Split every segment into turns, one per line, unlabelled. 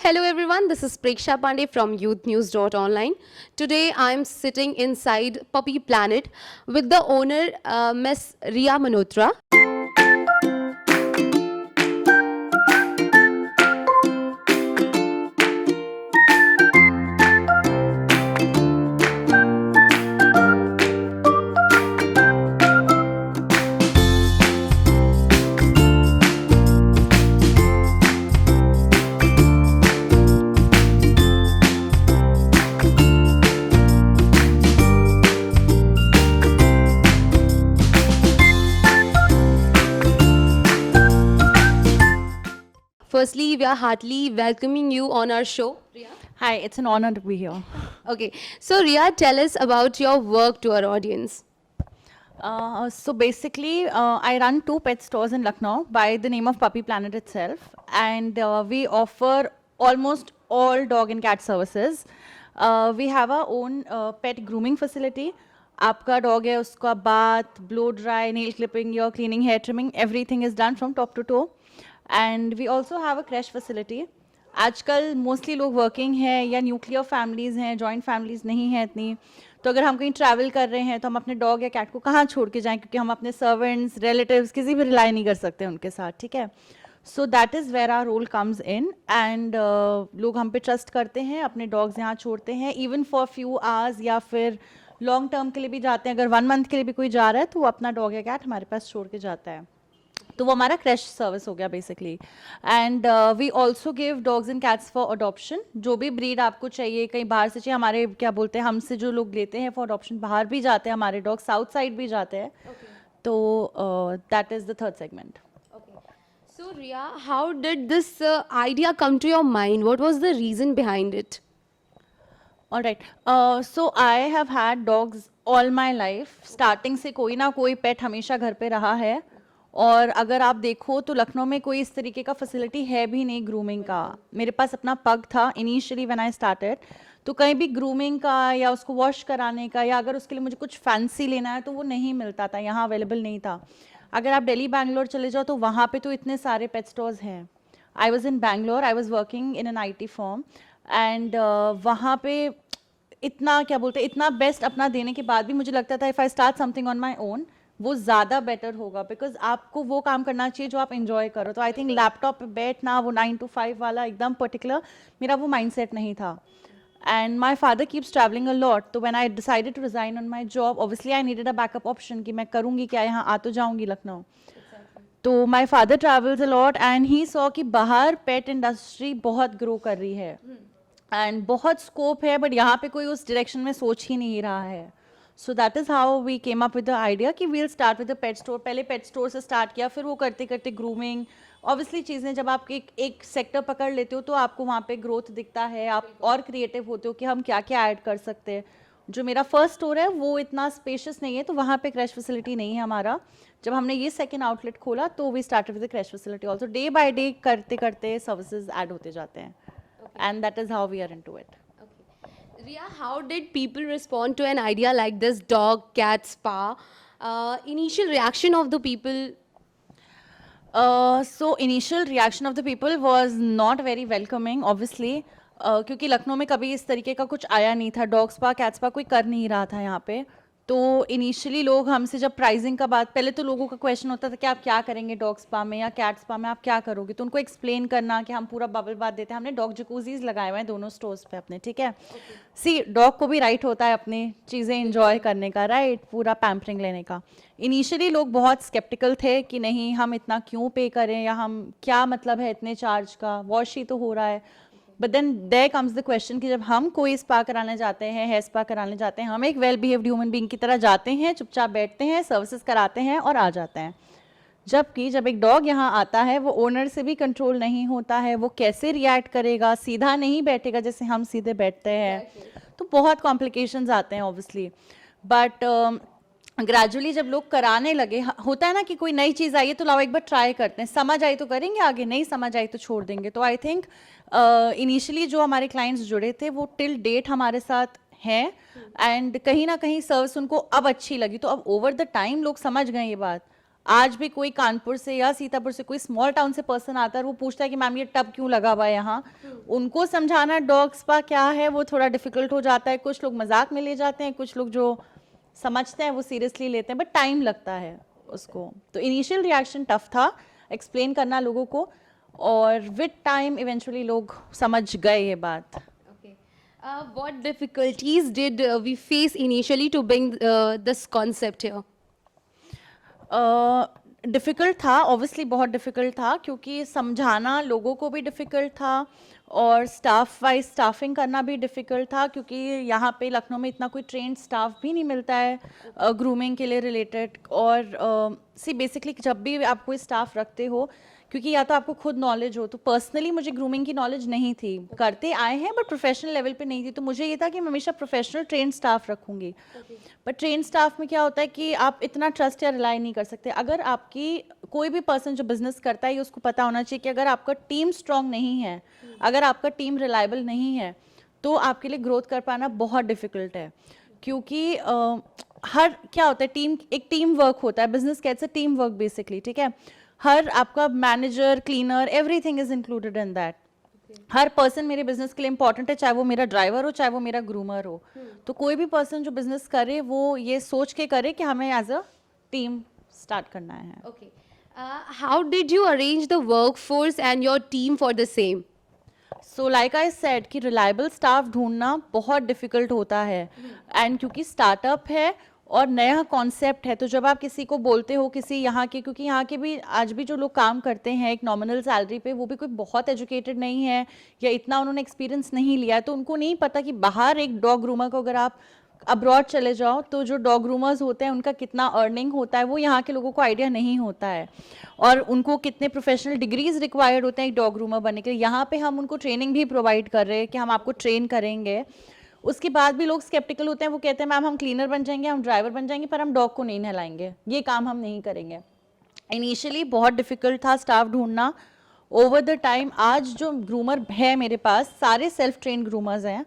Hello everyone, this is Preksha Pandey from youthnews.online. Today I am sitting inside Puppy Planet with the owner Ms. Ria Manotra. Firstly, we are heartily welcoming you on our show. Ria.
Hi, it's an honor to be here.
Okay, so Ria, tell us about your work to our audience.
So basically, I run 2 pet stores in Lucknow by the name of Puppy Planet itself, and we offer almost all dog and cat services. We have our own pet grooming facility. आपका dog है उसका bath blow dry nail clipping your cleaning hair trimming everything is done from top to toe and we also have a creche facility. आजकल mostly लोग working हैं या nuclear families हैं, joint families नहीं हैं इतनी, तो अगर हम कहीं ट्रैवल कर रहे हैं तो हम अपने डॉग या कैट को कहाँ छोड़ के जाएं, क्योंकि हम अपने सर्वेंट्स रिलेटिव्स किसी भी रिलाई नहीं कर सकते उनके साथ. ठीक है, so that is where our role comes in and लोग हम पे ट्रस्ट करते हैं, अपने डॉग्स यहाँ छोड़ते हैं इवन फॉर फ्यू आवर्स या फिर लॉन्ग टर्म के लिए भी जाते हैं. अगर 1 मंथ के लिए भी कोई जा रहा है तो वो अपना डॉग या कैट हमारे पास छोड़ के जाता है. तो वो हमारा क्रैश सर्विस हो गया basically. And we also give dogs and cats for adoption. जो भी ब्रीड आपको चाहिए, कहीं बाहर से चाहिए, हमारे क्या बोलते हैं, हमसे जो लोग लेते हैं फॉर अडॉप्शन बाहर भी जाते हैं, हमारे डॉग साउथ साइड भी जाते हैं. तो that is the third segment.
So Ria, how did this idea come to your mind? What was the reason behind it?
All right. So I have had dogs all my life. Starting से कोई ना कोई पेट हमेशा घर पे रहा है. और अगर आप देखो तो लखनऊ में कोई इस तरीके का फैसिलिटी है भी नहीं ग्रूमिंग का. मेरे पास अपना पग था इनिशियली व्हेन आई स्टार्टेड, तो कहीं भी ग्रूमिंग का या उसको वॉश कराने का या अगर उसके लिए मुझे कुछ फैंसी लेना है तो वो नहीं मिलता था, यहाँ अवेलेबल नहीं था. अगर आप दिल्ली बैंगलोर चले जाओ तो वहाँ पे तो इतने सारे पेट स्टोर्स हैं. I was in Bangalore, I was working in an IT form and वहाँ पे इतना क्या बोलते हैं, इतना बेस्ट अपना देने के बाद भी मुझे लगता था if I start something on my own वो ज़्यादा बेटर होगा, बिकॉज आपको वो काम करना चाहिए जो आप इंजॉय करो. तो आई थिंक लैपटॉप पे बैठना वो 9 to 5 वाला एकदम पर्टिकुलर मेरा वो माइंडसेट नहीं था. And my father keeps travelling a lot, तो when I decided to resign on my job obviously I needed a backup option कि मैं करूँगी क्या, यहाँ आ तो जाऊँगी लखनऊ. तो my father travels a lot and he saw कि बाहर पेट इंडस्ट्री बहुत ग्रो कर रही है एंड बहुत स्कोप है, बट यहाँ पे कोई उस डायरेक्शन में सोच ही नहीं रहा है. So that is how we came up with the idea कि we'll start with the pet store. पहले पेट स्टोर से स्टार्ट किया, फिर वो करते करते ग्रूमिंग. ऑब्वियसली चीज़ें जब आप एक सेक्टर पकड़ लेते हो तो आपको वहाँ पे ग्रोथ दिखता है, आप और क्रिएटिव होते हो कि हम क्या क्या ऐड कर सकते हैं. जो मेरा फर्स्ट स्टोर है वो इतना स्पेशियस नहीं है, तो वहाँ पे क्रैश फैसिलिटी नहीं है हमारा. जब हमने ये सेकेंड आउटलेट खोला तो we started with the creche facility also. Day by day करते करते सर्विसेज ऐड होते जाते हैं and that is how we are into it.
Ria, how did people respond to an idea like this dog cat spa? Initial reaction of the people.
So initial reaction of the people was not very welcoming obviously, क्योंकि लखनऊ में कभी इस तरीके का कुछ आया नहीं था. डॉग स्पा कैट स्पा कोई कर नहीं रहा था यहाँ पे. तो इनिशियली लोग हमसे जब प्राइसिंग का बात, पहले तो लोगों का क्वेश्चन होता था कि आप क्या करेंगे डॉग स्पा में या कैट स्पा में, आप क्या करोगे. तो उनको एक्सप्लेन करना कि हम पूरा बबल बात देते हैं. हमने डॉग जकूजीज लगाए हुए हैं दोनों स्टोर्स पे अपने. ठीक है, सी डॉग को भी राइट होता है अपनी चीज़ें इंजॉय करने का, राइट, पूरा पैम्परिंग लेने का. इनिशियली लोग बहुत स्केप्टिकल थे कि नहीं हम इतना क्यों पे करें या हम क्या मतलब है इतने चार्ज का, वॉश ही तो हो रहा है. But then there comes the question कि जब हम कोई स्पा कराने जाते हैं, हेयर स्पा कराने जाते हैं, हम एक वेल बिहेव्ड ह्यूमन बीइंग की तरह जाते हैं, चुपचाप बैठते हैं, सर्विसेज कराते हैं और आ जाते हैं. जबकि जब एक डॉग यहाँ आता है वो ओनर से भी कंट्रोल नहीं होता है, वो कैसे रिएक्ट करेगा, सीधा नहीं बैठेगा जैसे हम सीधे बैठते हैं. तो बहुत कॉम्प्लिकेशंस आते हैं ऑब्वियसली. बट ग्रेजुअली जब लोग कराने लगे, होता है ना कि कोई नई चीज़ आई है तो लाओ एक बार ट्राई करते हैं, समझ आई तो करेंगे आगे, नहीं समझ आई तो छोड़ देंगे. तो आई थिंक इनिशियली जो हमारे क्लाइंट्स जुड़े थे वो टिल डेट हमारे साथ हैं एंड कहीं ना कहीं सर्विस उनको अब अच्छी लगी. तो अब ओवर द टाइम लोग समझ गए ये बात. आज भी कोई कानपुर से या सीतापुर से कोई स्मॉल टाउन से पर्सन आता है और वो पूछता है कि मैम ये टब क्यों लगा हुआ है यहाँ, उनको समझाना डॉग स्पा क्या है वो थोड़ा डिफिकल्ट हो जाता है। कुछ लोग मजाक में ले जाते हैं, कुछ लोग जो समझते हैं वो सीरियसली लेते हैं, बट टाइम लगता है उसको। तो इनिशियल रिएक्शन टफ था एक्सप्लेन करना लोगों को, और विद टाइम इवेंचुअली लोग समझ गए ये बात।
Okay. What difficulties did we face initially to bring this concept here?
Difficult था, ऑब्वियसली बहुत डिफ़िकल्ट था, क्योंकि समझाना लोगों को भी डिफ़िकल्ट था और स्टाफ वाइज स्टाफिंग करना भी डिफ़िकल्ट था, क्योंकि यहाँ पे लखनऊ में इतना कोई ट्रेंड स्टाफ भी नहीं मिलता है ग्रूमिंग के लिए रिलेटेड। और बेसिकली जब भी आप कोई स्टाफ रखते हो, क्योंकि या तो आपको खुद नॉलेज हो, तो पर्सनली मुझे ग्रूमिंग की नॉलेज नहीं थी, करते आए हैं बट प्रोफेशनल लेवल पे नहीं थी, तो मुझे ये था कि मैं हमेशा प्रोफेशनल ट्रेन स्टाफ रखूंगी। बट ट्रेन स्टाफ में क्या होता है कि आप इतना ट्रस्ट या रिलाई नहीं कर सकते। अगर आपकी कोई भी पर्सन जो बिजनेस करता है, ये उसको पता होना चाहिए कि अगर आपका टीम स्ट्रांग नहीं है, अगर आपका टीम रिलायबल नहीं है, तो आपके लिए ग्रोथ कर पाना बहुत डिफिकल्ट है। क्योंकि हर क्या होता है, टीम एक टीम वर्क होता है, बिजनेस कैसे टीम वर्क बेसिकली, ठीक है। हर आपका manager, cleaner, everything is included in that. Her person मेरे बिजनेस के लिए इंपॉर्टेंट है, चाहे वो मेरा ड्राइवर हो, चाहे वो मेरा ग्रूमर हो। तो कोई भी पर्सन जो बिजनेस करे वो ये सोच के करे कि हमें एज अ टीम स्टार्ट करना है।
Okay. How did you arrange the workforce and your team for the same?
So like I said कि रिलायबल स्टाफ ढूंढना बहुत डिफिकल्ट होता है, एंड क्योंकि स्टार्टअप है और नया कॉन्सेप्ट है, तो जब आप किसी को बोलते हो, किसी यहाँ के, क्योंकि यहाँ के भी आज भी जो लोग काम करते हैं एक नॉमिनल सैलरी पे, वो भी कोई बहुत एजुकेटेड नहीं है या इतना उन्होंने एक्सपीरियंस नहीं लिया है, तो उनको नहीं पता कि बाहर एक डॉग ग्रूमर को अगर आप अब्रॉड चले जाओ तो जो डॉग ग्रूमर्स होते हैं उनका कितना अर्निंग होता है वो यहाँ के लोगों को आइडिया नहीं होता है, और उनको कितने प्रोफेशनल डिग्रीज रिक्वायर्ड होते हैं एक डॉग ग्रूमर बनने के लिए। यहाँ पे हम उनको ट्रेनिंग भी प्रोवाइड कर रहे हैं कि हम आपको ट्रेन करेंगे। उसके बाद भी लोग स्केप्टिकल होते हैं, वो कहते हैं मैम हम क्लीनर बन जाएंगे, हम ड्राइवर बन जाएंगे, पर हम डॉग को नहीं नहलाएंगे, ये काम हम नहीं करेंगे। इनिशियली बहुत डिफिकल्ट था स्टाफ ढूंढना। ओवर द टाइम आज जो ग्रूमर है मेरे पास, सारे सेल्फ ट्रेन ग्रूमर्स हैं,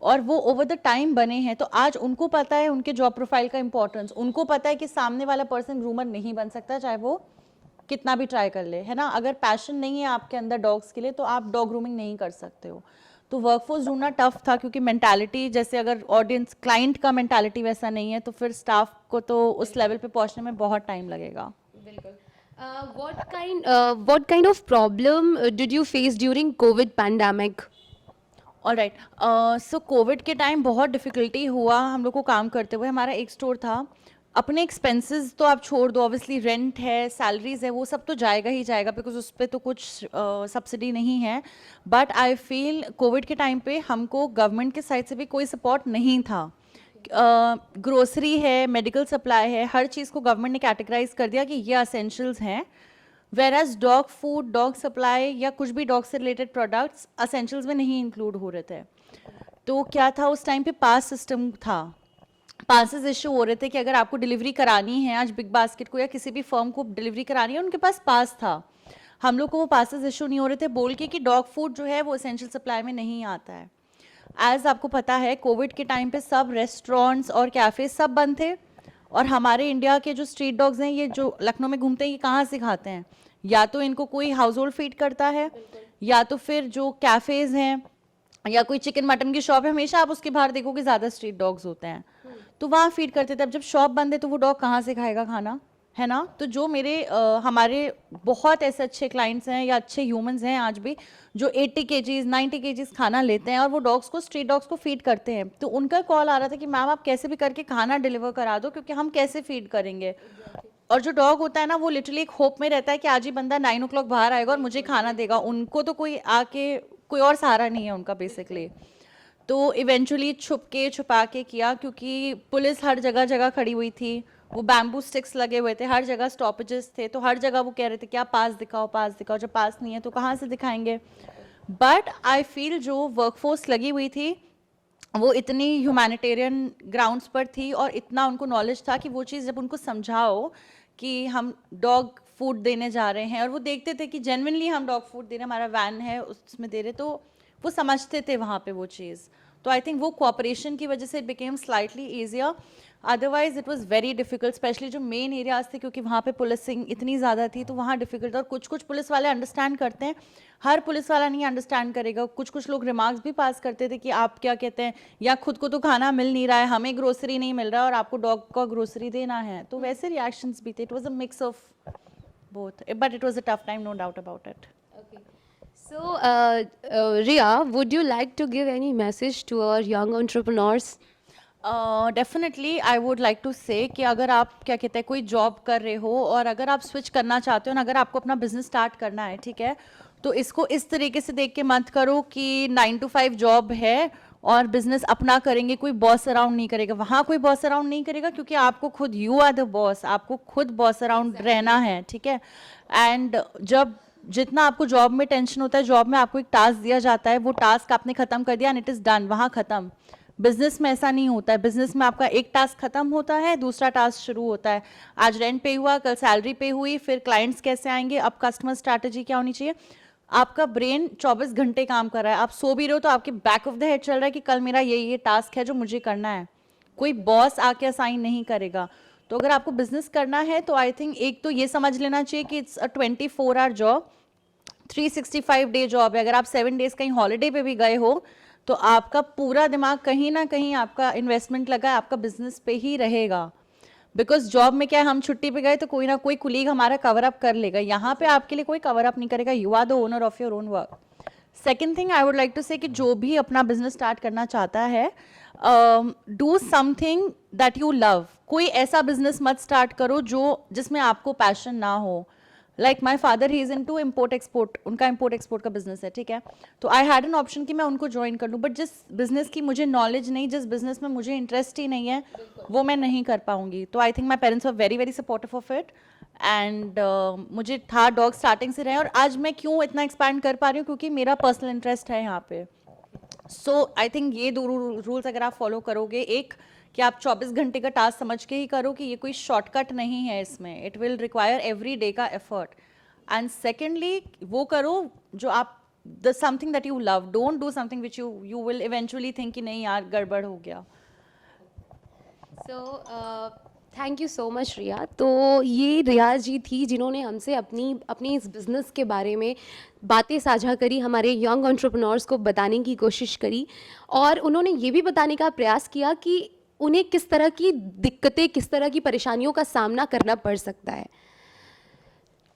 और वो ओवर द टाइम बने हैं, तो आज उनको पता है उनके जॉब प्रोफाइल का इंपॉर्टेंस, उनको पता है कि सामने वाला पर्सन ग्रूमर नहीं बन सकता चाहे वो कितना भी ट्राई कर ले, है ना। अगर पैशन नहीं है आपके अंदर डॉग्स के लिए तो आप डॉग ग्रूमिंग नहीं कर सकते हो। तो वर्कफोर्स ढूंढना टफ था, क्योंकि मेंटालिटी, जैसे अगर ऑडियंस क्लाइंट का मेंटालिटी वैसा नहीं है, तो फिर स्टाफ को तो उस लेवल पे पहुंचने में बहुत टाइम लगेगा।
What kind of problem did you face during COVID pandemic?
Alright, so COVID के टाइम बहुत डिफ़िकल्टी हुआ हम लोग को काम करते हुए। हमारा एक स्टोर था, अपने एक्सपेंसेस तो आप छोड़ दो, ऑब्वियसली रेंट है, सैलरीज है, वो सब तो जाएगा ही जाएगा, बिकॉज उस पर तो कुछ सब्सिडी नहीं है। बट आई फील कोविड के टाइम पे हमको गवर्नमेंट के साइड से भी कोई सपोर्ट नहीं था। ग्रोसरी है, मेडिकल सप्लाई है, हर चीज़ को गवर्नमेंट ने कैटेगराइज कर दिया कि ये असेंशियल्स हैं, whereas dog food, dog supply या कुछ भी डॉग से रिलेटेड प्रोडक्ट्स असेंशियल्स में नहीं इंक्लूड हो रहे थे। तो क्या था, उस टाइम पे पास सिस्टम था, पासेस इशू हो रहे थे कि अगर आपको डिलीवरी करानी है आज बिग बास्केट को या किसी भी फर्म को डिलीवरी करानी है, उनके पास पास था, हम लोग को वो पासेस इशू नहीं हो रहे थे, बोल के कि डॉग फूड जो है वो एसेंशियल सप्लाई में नहीं आता है। एज आपको पता है कोविड के टाइम पे सब रेस्टोरेंट्स और कैफ़े सब बंद थे, और हमारे इंडिया के जो स्ट्रीट डॉग्स हैं, ये जो लखनऊ में घूमते हैं, ये कहाँ से खाते हैं, या तो इनको कोई हाउस होल्ड फीड करता है, या तो फिर जो कैफ़ेज़ हैं या कोई चिकन मटन की शॉप है, हमेशा आप उसके बाहर देखोगे ज़्यादा स्ट्रीट डॉग्स होते हैं, तो वहाँ फीड करते थे। अब जब शॉप बंद है तो वो डॉग कहाँ से खाएगा खाना, है ना। तो जो हमारे बहुत ऐसे अच्छे क्लाइंट्स हैं या अच्छे ह्यूमंस हैं आज भी जो 80 केजीज 90 केजीज खाना लेते हैं और वो डॉग्स को, स्ट्रीट डॉग्स को फीड करते हैं। तो उनका कॉल आ रहा था कि मैम आप कैसे भी करके खाना डिलीवर करा दो, क्योंकि हम कैसे फीड करेंगे। और जो डॉग होता है ना, वो लिटरली एक होप में रहता है कि आज ही बंदा 9 o'clock बाहर आएगा और मुझे खाना देगा। उनको तो कोई आके, कोई और सहारा नहीं है उनका बेसिकली। तो इवेंचुअली छुपा के किया, क्योंकि पुलिस हर जगह जगह खड़ी हुई थी, वो बैम्बू स्टिक्स लगे हुए थे, हर जगह स्टॉपेजेस थे, तो हर जगह वो कह रहे थे कि आप पास दिखाओ, पास दिखाओ। जब पास नहीं है तो कहाँ से दिखाएंगे। बट आई फील जो वर्कफोर्स लगी हुई थी वो इतनी ह्यूमैनिटेरियन ग्राउंड्स पर थी और इतना उनको नॉलेज था कि वो चीज़ जब उनको समझाओ कि हम डॉग फूड देने जा रहे हैं, और वो देखते थे कि जेन्युइनली हम डॉग फूड दे रहे हैं, हमारा वैन है उसमें दे रहे, तो वो समझते थे वहाँ पे वो चीज़। तो आई थिंक वो कोऑपरेशन की वजह से it became slightly easier, otherwise it was very difficult, specially जो मेन एरियाज थे, क्योंकि वहाँ पे पुलिसिंग इतनी ज़्यादा थी तो वहाँ डिफिकल्ट। और कुछ कुछ पुलिस वाले अंडरस्टैंड करते हैं, हर पुलिस वाला नहीं अंडरस्टैंड करेगा। कुछ कुछ लोग रिमार्क्स भी पास करते थे कि आप क्या कहते हैं, या खुद को तो खाना मिल नहीं रहा है, हमें ग्रोसरी नहीं मिल रहा है और आपको डॉग का ग्रोसरी देना है, तो वैसे रिएक्शंस भी थे। It was a mix of both, but it was a tough time, no doubt about it.
Okay. So, Ria, would you like to give any message to our young entrepreneurs?
Definitely I would like to say कि अगर आप क्या कहते हैं कोई job कर रहे हो और अगर आप स्विच करना चाहते हो ना, अगर आपको अपना बिजनेस स्टार्ट करना है, ठीक है, तो इसको इस तरीके से देख के मत करो कि 9 to 5 जॉब है और बिजनेस अपना करेंगे, कोई बॉस अराउंड नहीं करेगा। वहाँ कोई बॉस अराउंड नहीं करेगा क्योंकि आपको खुद, यू आर द बॉस, आपको खुद बॉस अराउंड रहना है, ठीक है। एंड जब जितना आपको जॉब में टेंशन होता है, जॉब में आपको एक टास्क दिया जाता है, वो टास्क आपने खत्म कर दिया एंड इट इज़ डन, वहाँ खत्म। बिजनेस में ऐसा नहीं होता है, बिजनेस में आपका एक टास्क खत्म होता है, दूसरा टास्क शुरू होता है। आज रेंट पे हुआ, कल सैलरी पे हुई, फिर क्लाइंट्स कैसे आएंगे, अब कस्टमर स्ट्रैटेजी क्या होनी चाहिए। आपका ब्रेन 24 घंटे काम कर रहा है, आप सो भी रहे हो तो आपके बैक ऑफ द हेड चल रहा है कि कल मेरा ये टास्क है जो मुझे करना है, कोई बॉस आके असाइन नहीं करेगा। तो अगर आपको बिजनेस करना है तो आई थिंक एक तो ये समझ लेना चाहिए कि it's a 24 hour job, 365 day job है। अगर आप 7 डेज कहीं हॉलीडे पे भी गए हो तो आपका पूरा दिमाग कहीं ना कहीं आपका इन्वेस्टमेंट लगा है, आपका बिजनेस पे ही रहेगा। बिकॉज जॉब में क्या है, हम छुट्टी पे गए तो कोई ना कोई कुलीग हमारा कवर अप कर लेगा, यहाँ पे आपके लिए कोई कवर अप नहीं करेगा, you are the owner of your own work. Second thing I would like to say कि जो भी अपना बिजनेस स्टार्ट करना चाहता है, do something that you love. कोई ऐसा बिजनेस मत स्टार्ट करो जो जिसमें आपको पैशन ना हो। Like my father, he is into import export, उनका इम्पोर्ट एक्सपोर्ट का बिजनेस है, ठीक है। तो आई हैड एन ऑप्शन कि मैं उनको ज्वाइन कर लूँ, बट जिस बिजनेस की मुझे नॉलेज नहीं, जिस बिजनेस में मुझे इंटरेस्ट ही नहीं है, वो मैं नहीं कर पाऊंगी। तो I think my parents were very very supportive of it and मुझे था डॉग स्टार्टिंग से रहे, और आज मैं क्यों इतना एक्सपैंड कर पा रही हूँ, क्योंकि मेरा पर्सनल इंटरेस्ट है यहाँ पे। सो आई थिंक ये 2 रूल्स अगर आप फॉलो करोगे, एक कि आप 24 घंटे का टास्क समझ के ही करो कि ये कोई शॉर्टकट नहीं है इसमें, it will require every day का एफर्ट। एंड सेकेंडली वो करो जो आप, the something that you love, don't do something which you will eventually think कि नहीं यार गड़बड़ हो गया।
So thank you so much Riya. तो ये रिया जी थी जिन्होंने हमसे अपनी इस बिज़नेस के बारे में बातें साझा करी, हमारे यंग एंटरप्रेन्योर्स को बताने की कोशिश करी, और उन्होंने ये भी बताने का प्रयास किया कि उन्हें किस तरह की दिक्कतें, किस तरह की परेशानियों का सामना करना पड़ सकता है।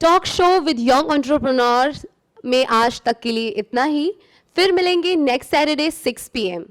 Talk show with young entrepreneurs में आज तक के लिए इतना ही। फिर मिलेंगे नेक्स्ट सैटरडे 6 PM।